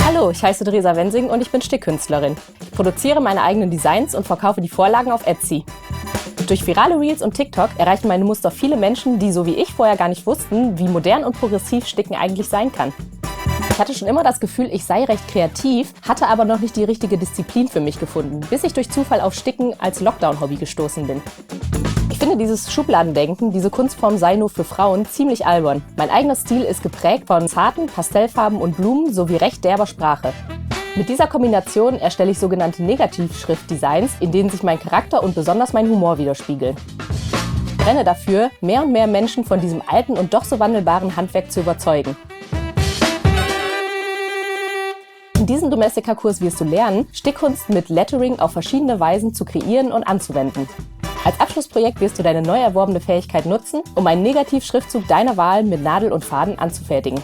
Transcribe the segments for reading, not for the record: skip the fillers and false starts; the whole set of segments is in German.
Hallo, ich heiße Theresa Wensing und ich bin Stickkünstlerin. Ich produziere meine eigenen Designs und verkaufe die Vorlagen auf Etsy. Durch virale Reels und TikTok erreichen meine Muster viele Menschen, die so wie ich vorher gar nicht wussten, wie modern und progressiv Sticken eigentlich sein kann. Ich hatte schon immer das Gefühl, ich sei recht kreativ, hatte aber noch nicht die richtige Disziplin für mich gefunden, bis ich durch Zufall auf Sticken als Lockdown-Hobby gestoßen bin. Ich finde dieses Schubladendenken, diese Kunstform sei nur für Frauen, ziemlich albern. Mein eigener Stil ist geprägt von zarten Pastellfarben und Blumen sowie recht derber Sprache. Mit dieser Kombination erstelle ich sogenannte Negativschriftdesigns, in denen sich mein Charakter und besonders mein Humor widerspiegeln. Ich brenne dafür, mehr und mehr Menschen von diesem alten und doch so wandelbaren Handwerk zu überzeugen. In diesem Domestika-Kurs wirst du lernen, Stickkunst mit Lettering auf verschiedene Weisen zu kreieren und anzuwenden. Als Abschlussprojekt wirst du deine neu erworbene Fähigkeit nutzen, um einen Negativschriftzug deiner Wahl mit Nadel und Faden anzufertigen.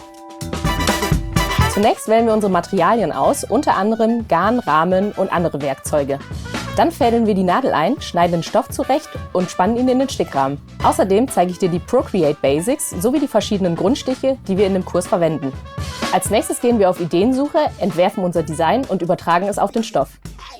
Zunächst wählen wir unsere Materialien aus, unter anderem Garn, Rahmen und andere Werkzeuge. Dann fädeln wir die Nadel ein, schneiden den Stoff zurecht und spannen ihn in den Stickrahmen. Außerdem zeige ich dir die Procreate Basics sowie die verschiedenen Grundstiche, die wir in dem Kurs verwenden. Als nächstes gehen wir auf Ideensuche, entwerfen unser Design und übertragen es auf den Stoff.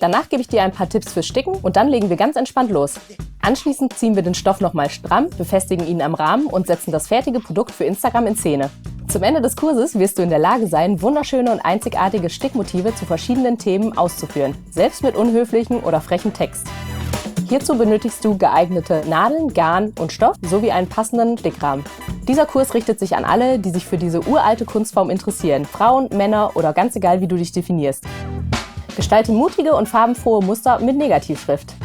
Danach gebe ich dir ein paar Tipps fürs Sticken und dann legen wir ganz entspannt los. Anschließend ziehen wir den Stoff nochmal stramm, befestigen ihn am Rahmen und setzen das fertige Produkt für Instagram in Szene. Zum Ende des Kurses wirst du in der Lage sein, wunderschöne und einzigartige Stickmotive zu verschiedenen Themen auszuführen, selbst mit unhöflichem oder frechem Text. Hierzu benötigst du geeignete Nadeln, Garn und Stoff sowie einen passenden Stickrahmen. Dieser Kurs richtet sich an alle, die sich für diese uralte Kunstform interessieren, Frauen, Männer oder ganz egal, wie du dich definierst. Gestalte mutige und farbenfrohe Muster mit Negativschrift.